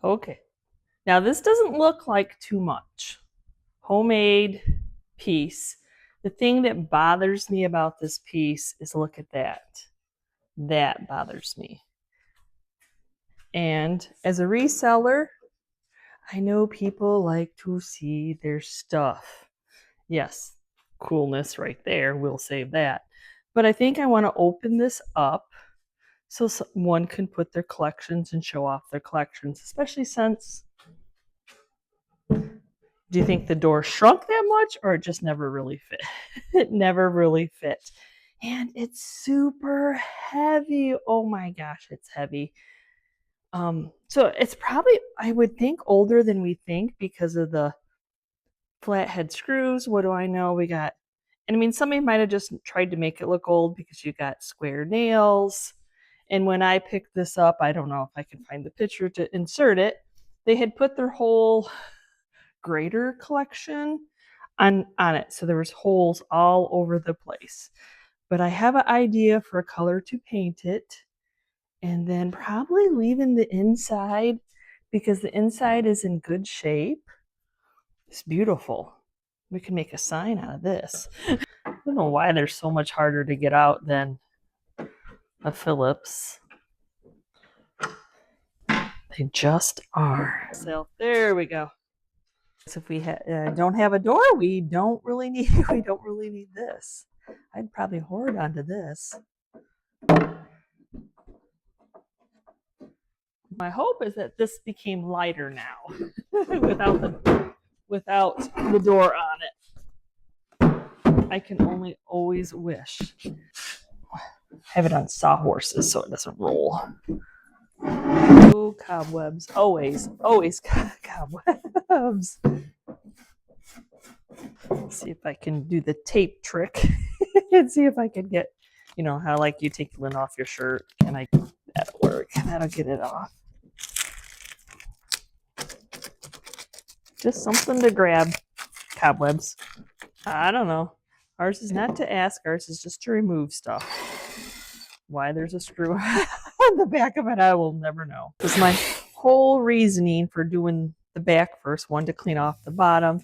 Okay. Now this doesn't look like too much. Homemade piece. The thing that bothers me about this piece is look at that. That bothers me. And as a reseller, I know people like to see their stuff. Yes, coolness right there. We'll save that. But I think I want to open this up so one can put their collections and show off their collections, especially since, do you think the door shrunk that much or it just never really fit? It never really fit. And it's super heavy. Oh my gosh, it's heavy. So it's probably, I would think, older than we think because of the flathead screws. What do I know? We got, and I mean, somebody might have just tried to make it look old because you got square nails. And when I picked this up, I don't know if I can find the picture to insert it. They had put their whole grater collection on it. So there was holes all over the place. But I have an idea for a color to paint it. And then probably leaving the inside because the inside is in good shape. It's beautiful. We can make a sign out of this. I don't know why they're so much harder to get out than a Phillips. They just are. So there we go. So if we don't have a door, we don't really need this. I'd probably hoard onto this. My hope is that this became lighter now without the door on it. I can only always wish. Have it on sawhorses so it doesn't roll. Oh, cobwebs. Always cobwebs. Let's see if I can do the tape trick and see if I can get, you know, how like you take the lint off your shirt. Can I, that'll work. That'll get it off. Just something to grab. Cobwebs. I don't know. Ours is not to ask. Ours is just to remove stuff. Why there's a screw on the back of it, I will never know. This is my whole reasoning for doing the back first. One, to clean off the bottom,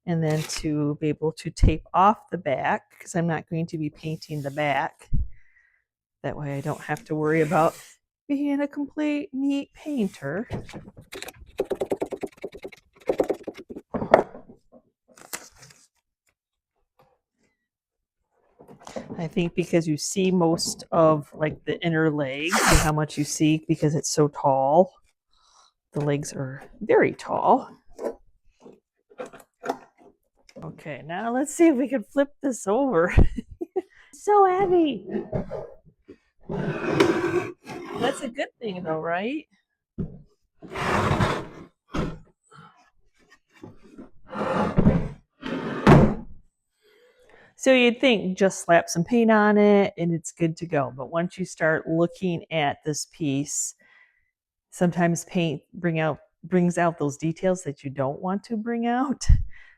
and then to be able to tape off the back because I'm not going to be painting the back. That way I don't have to worry about being a complete neat painter. I think because you see most of like the inner legs and how much you see because it's so tall. The legs are very tall. Okay, now let's see if we can flip this over. So heavy. That's a good thing though, right? So you'd think just slap some paint on it and it's good to go. But once you start looking at this piece, sometimes paint brings out those details that you don't want to bring out.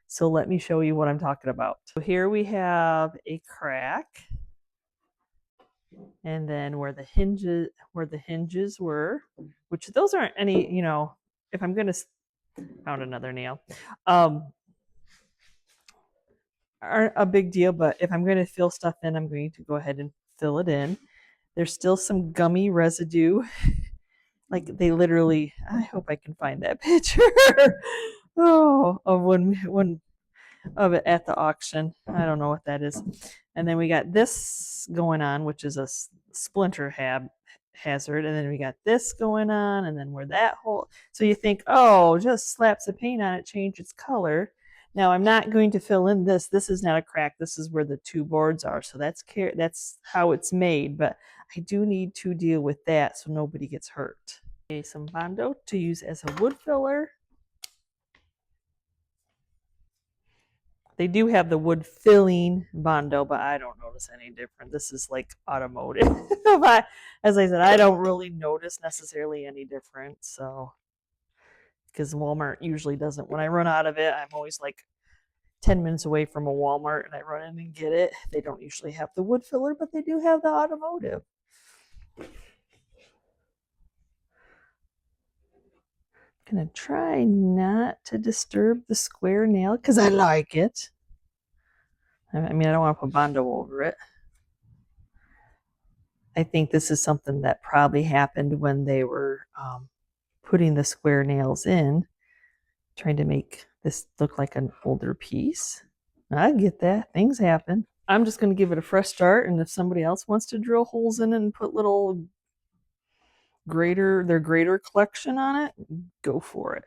So let me show you what I'm talking about. So here we have a crack. And then where the hinges were, which those aren't any, you know, if I'm going to found another nail, aren't a big deal, but if I'm going to fill stuff in, I'm going to go ahead and fill it in. There's still some gummy residue. Like they literally, I hope I can find that picture. Oh, of when of it at the auction. I don't know what that is. And then we got this going on, which is a splinter hazard. And then we got this going on, and then where that hole. So you think, oh, just slap some paint on it, change its color. Now I'm not going to fill in this. This is not a crack. This is where the two boards are. So that's how it's made. But I do need to deal with that so nobody gets hurt. Okay, some Bondo to use as a wood filler. They do have the wood filling Bondo, but I don't notice any different. This is like automotive. As I said, I don't really notice necessarily any difference. So, because Walmart usually doesn't. When I run out of it, I'm always like 10 minutes away from a Walmart and I run in and get it. They don't usually have the wood filler, but they do have the automotive. I'm gonna try not to disturb the square nail because I like it. I mean, I don't want to put Bondo over it. I think this is something that probably happened when they were putting the square nails in, trying to make this look like an older piece. I get that. Things happen. I'm just going to give it a fresh start, and if somebody else wants to drill holes in it and put little their grater collection on it, go for it.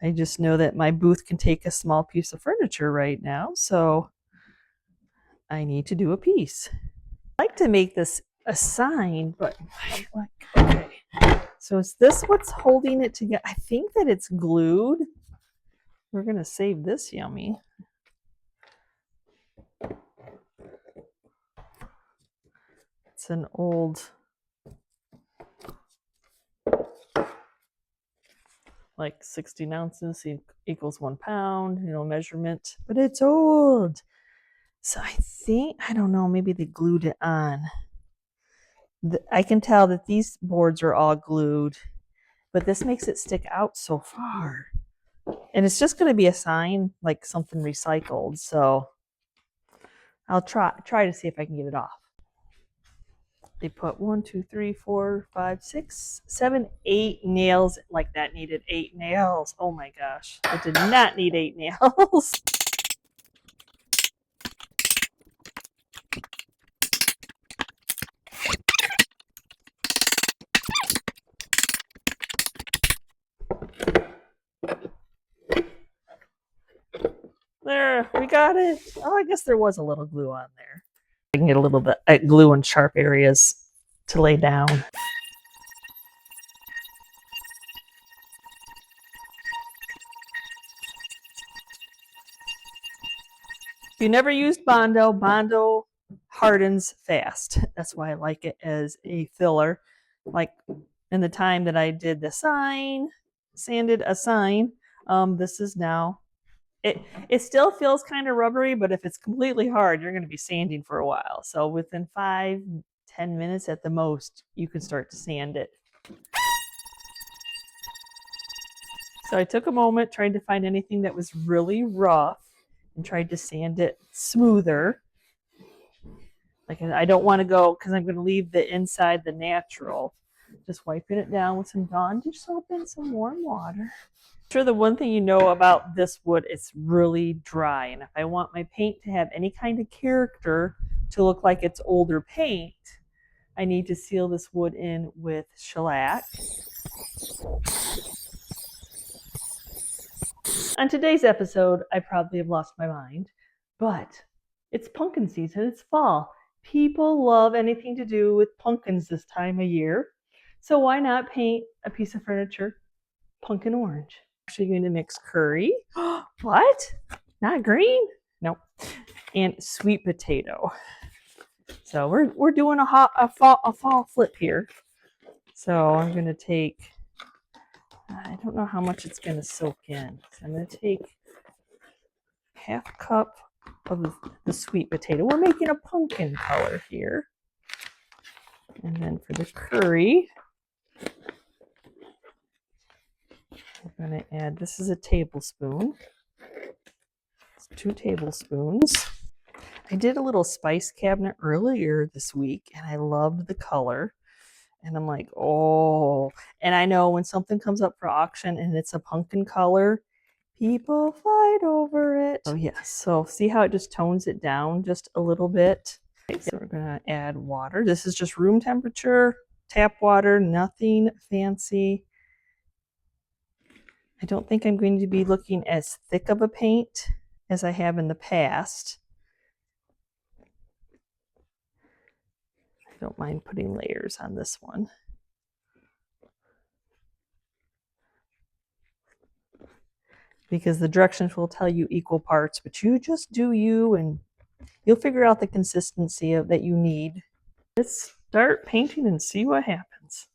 I just know that my booth can take a small piece of furniture right now, so I need to do a piece. I like to make this a sign, but okay. So is this what's holding it together? I think that it's glued. We're going to save this yummy. It's an old, like 16 ounces equals 1 pound, measurement, but it's old. So I don't know, maybe they glued it on. I can tell that these boards are all glued, but this makes it stick out so far. And it's just going to be a sign, like something recycled. So I'll try to see if I can get it off. They put 1, 2, 3, 4, 5, 6, 7, 8 nails. Like that needed 8 nails. Oh my gosh. It did not need 8 nails. There, we got it. Oh, I guess there was a little glue on there. I can get a little bit of glue in sharp areas to lay down. If you never used Bondo, Bondo hardens fast. That's why I like it as a filler. Like in the time that I did the sign, sanded a sign, this is now, it still feels kind of rubbery, but if it's completely hard, you're going to be sanding for a while. So within 5-10 minutes at the most, you can start to sand it. So I took a moment, tried to find anything that was really rough and tried to sand it smoother. Like I don't want to go, because I'm going to leave the inside the natural. Just wiping it down with some Dawn dish soap and some warm water. Sure, the one thing you know about this wood, it's really dry. And if I want my paint to have any kind of character to look like it's older paint, I need to seal this wood in with shellac. On today's episode, I probably have lost my mind, but it's pumpkin season, it's fall. People love anything to do with pumpkins this time of year. So why not paint a piece of furniture pumpkin orange? Actually going to mix curry. What? Not green? Nope. And sweet potato. So we're doing a fall flip here. So I'm going to take, I don't know how much it's going to soak in. So I'm going to take half a cup of the sweet potato. We're making a pumpkin color here. And then for the curry, I'm going to add, this is a tablespoon. It's 2 tablespoons. I did a little spice cabinet earlier this week and I loved the color. And I'm like, oh, and I know when something comes up for auction and it's a pumpkin color, people fight over it. Oh yeah, so see how it just tones it down just a little bit? Okay, so we're gonna add water. This is just room temperature, tap water, nothing fancy. I don't think I'm going to be looking as thick of a paint as I have in the past. I don't mind putting layers on this one. Because the directions will tell you equal parts, but you just do you and you'll figure out the consistency that you need. Let's start painting and see what happens.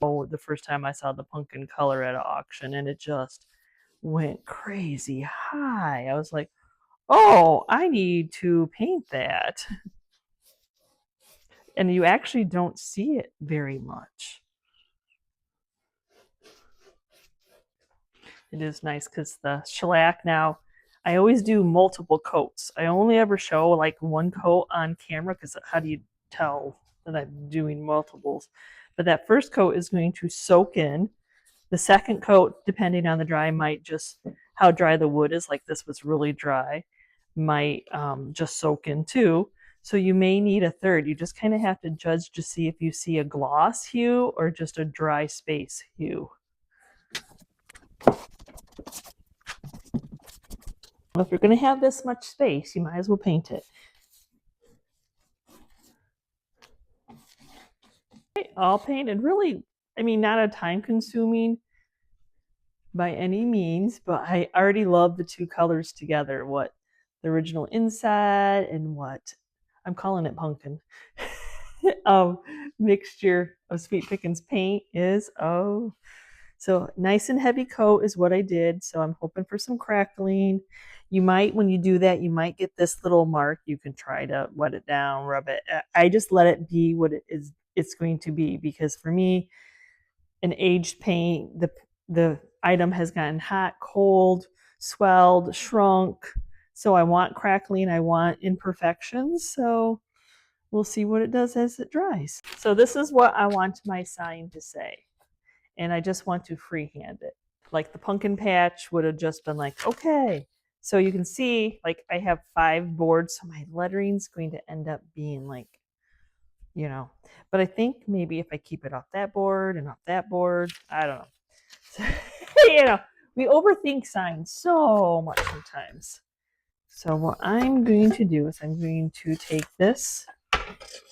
Oh, the first time I saw the pumpkin color at an auction and it just went crazy high. I was like, oh, I need to paint that. And you actually don't see it very much. It is nice because the shellac now, I always do multiple coats. I only ever show like one coat on camera because how do you tell that I'm doing multiples? But that first coat is going to soak in. The second coat, depending on the dry, might just how dry the wood is. Like this was really dry, might just soak in too. So you may need a third. You just kind of have to judge to see if you see a gloss hue or just a dry space hue. Well, if you're going to have this much space, you might as well paint it. All painted, really, I mean, not a time consuming by any means, but I already love the two colors together. What the original inside and what I'm calling it pumpkin mixture of Sweet Pickins paint is. Oh, so nice and heavy coat is what I did. So I'm hoping for some crackling. You might, when you do that, you might get this little mark. You can try to wet it down, rub it. I just let it be what it is. It's going to be, because for me, an aged paint, the item has gotten hot, cold, swelled, shrunk. So I want crackling. I want imperfections. So we'll see what it does as it dries. So this is what I want my sign to say. And I just want to freehand it. Like the pumpkin patch would have just been like, okay. So you can see, like I have 5 boards, so my lettering's going to end up being like, you know. But I think maybe if I keep it off that board and off that board, I don't know. You know, we overthink signs so much sometimes. So what I'm going to do is I'm going to take this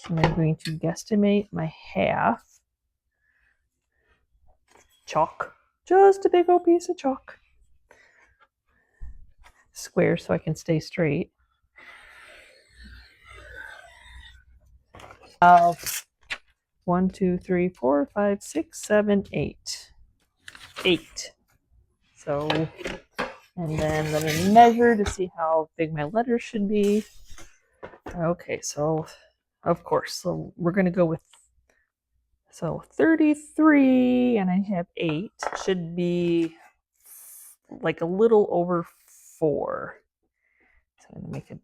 and I'm going to guesstimate my half. Chalk. Just a big old piece of chalk. Square so I can stay straight. Of 1, 2, 3, 4, 5, 6, 7, 8. 8. So, and then let me measure to see how big my letters should be. Okay, so of course, so we're going to go with, so 33, and I have 8, should be like a little over 4. So I'm going to make it,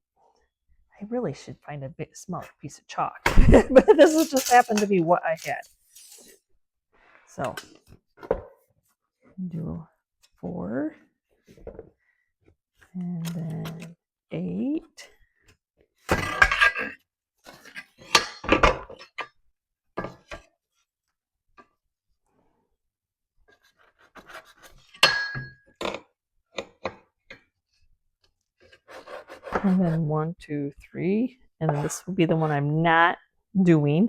I really should find a big, smaller piece of chalk, but this has just happened to be what I had. So do 4, and then 8. And then 1, 2, 3. And then this will be the one I'm not doing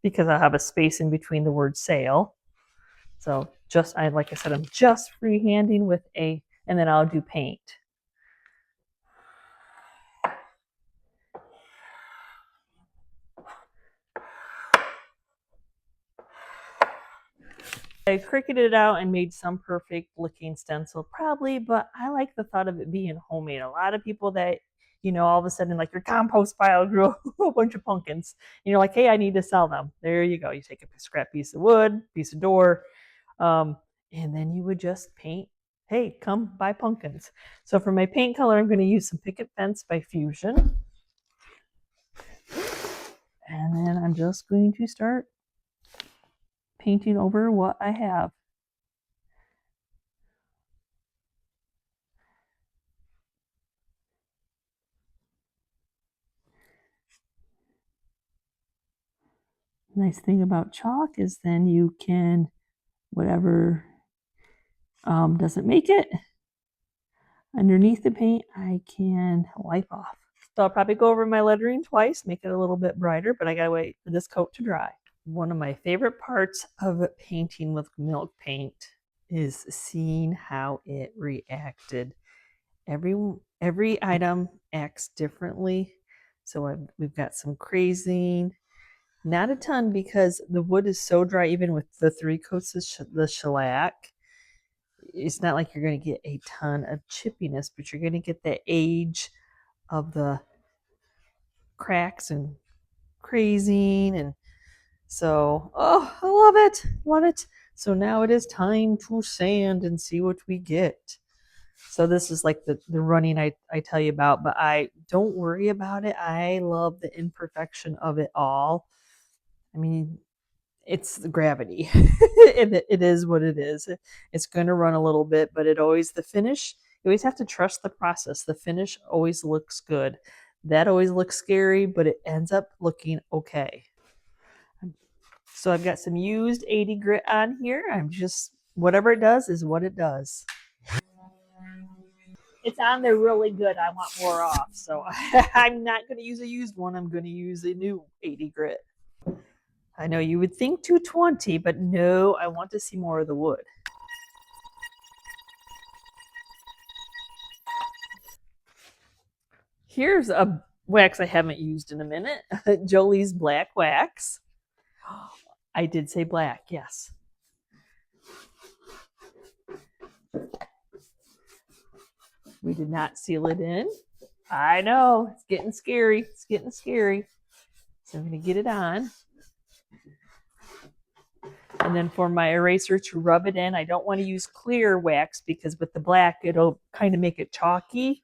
because I'll have a space in between the word sail. So just, like I said, I'm just freehanding with a, and then I'll do paint. I cricketed it out and made some perfect looking stencil, probably, but I like the thought of it being homemade. A lot of people that, you know, all of a sudden, like your compost pile grew a whole bunch of pumpkins, and you're like, hey, I need to sell them. There you go. You take a scrap piece of wood, piece of door, and then you would just paint. Hey, come buy pumpkins. So for my paint color, I'm going to use some Picket Fence by Fusion. And then I'm just going to start painting over what I have. Nice thing about chalk is then you can, whatever doesn't make it, underneath the paint, I can wipe off. So I'll probably go over my lettering twice, make it a little bit brighter, but I gotta wait for this coat to dry. One of my favorite parts of painting with milk paint is seeing how it reacted. Every item acts differently. So we've got some crazing, not a ton because the wood is so dry, even with the 3 coats of the shellac. It's not like you're going to get a ton of chippiness, but you're going to get the age of the cracks and crazing. And so, oh, I love it. Love it. So now it is time to sand and see what we get. So this is like the running I tell you about, but I don't worry about it. I love the imperfection of it all. I mean, it's the gravity. It is what it is. It's going to run a little bit, but the finish, you always have to trust the process. The finish always looks good. That always looks scary, but it ends up looking okay. So I've got some used 80 grit on here. I'm just, whatever it does is what it does. It's on there really good. I want more off. So I'm not going to use a used one. I'm going to use a new 80 grit. I know you would think 220, but no, I want to see more of the wood. Here's a wax I haven't used in a minute. Jolie's black wax. I did say black, yes. We did not seal it in. I know, it's getting scary. It's getting scary. So I'm going to get it on. And then for my eraser to rub it in, I don't want to use clear wax because with the black, it'll kind of make it chalky.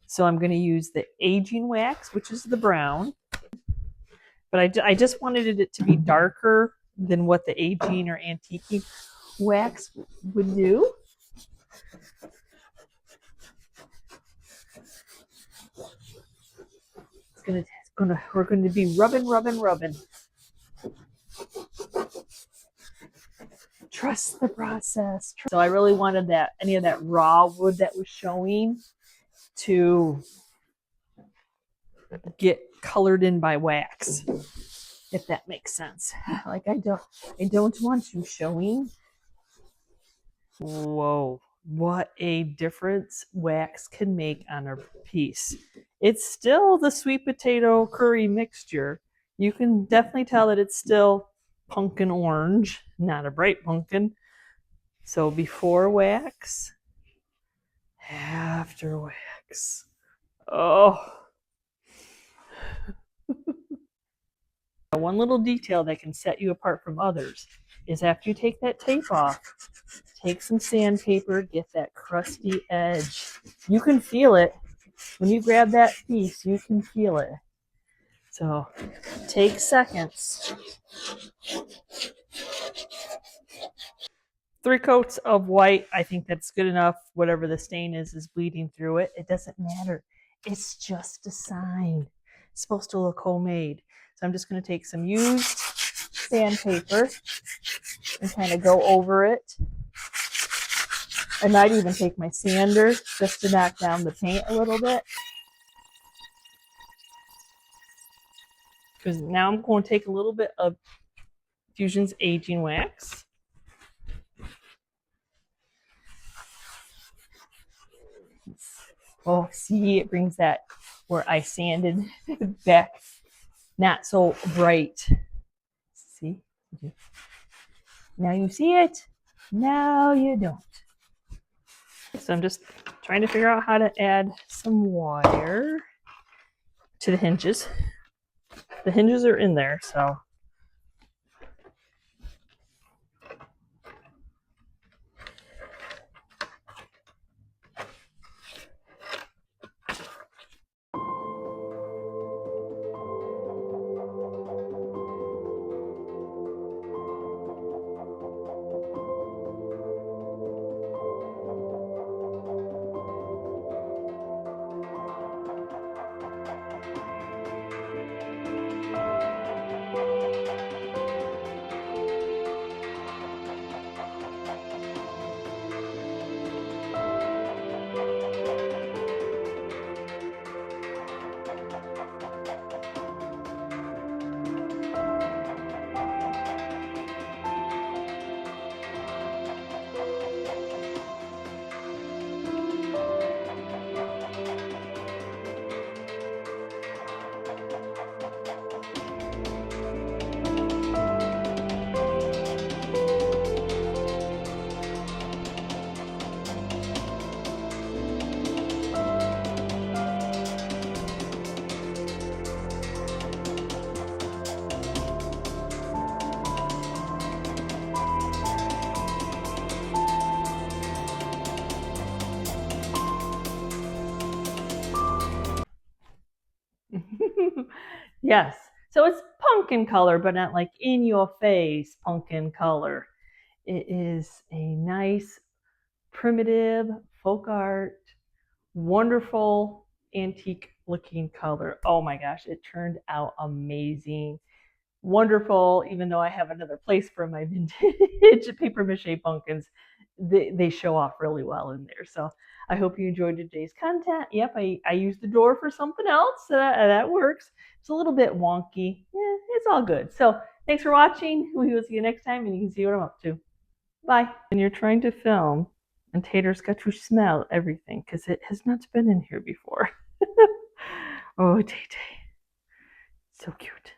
So I'm going to use the aging wax, which is the brown. But I just wanted it to be darker than what the aging or antiquing wax would do. We're going to be rubbing. Trust the process. So I really wanted any of that raw wood that was showing to get colored in by wax, if that makes sense. Like I don't want you showing. Whoa, what a difference wax can make on a piece. It's still the sweet potato curry mixture. You can definitely tell that it's still pumpkin orange, not a bright pumpkin. So before wax, after wax. Oh. One little detail that can set you apart from others is after you take that tape off, take some sandpaper, get that crusty edge. You can feel it. When you grab that piece, you can feel it. So take seconds. 3 coats of white. I think that's good enough. Whatever the stain is bleeding through it. It doesn't matter. It's just a sign. It's supposed to look homemade. So I'm just going to take some used sandpaper and kind of go over it. I might even take my sander just to knock down the paint a little bit. Because now I'm going to take a little bit of Fusion's aging wax. Oh, see, it brings that where I sanded back. Not so bright. See? Now you see it. Now you don't. So I'm just trying to figure out how to add some wire to the hinges. The hinges are in there, so. Yes. So it's pumpkin color, but not like in your face pumpkin color. It is a nice, primitive, folk art, wonderful, antique looking color. Oh my gosh, it turned out amazing. Wonderful, even though I have another place for my vintage paper mache pumpkins. They show off really well in there. So I hope you enjoyed today's content. Yep, I used the door for something else. So that works. It's a little bit wonky. It's all good. So thanks for watching. We will see you next time, and you can see what I'm up to. Bye. And you're trying to film, and Tater's got to smell everything because it has not been in here before. Oh, Tay, so cute.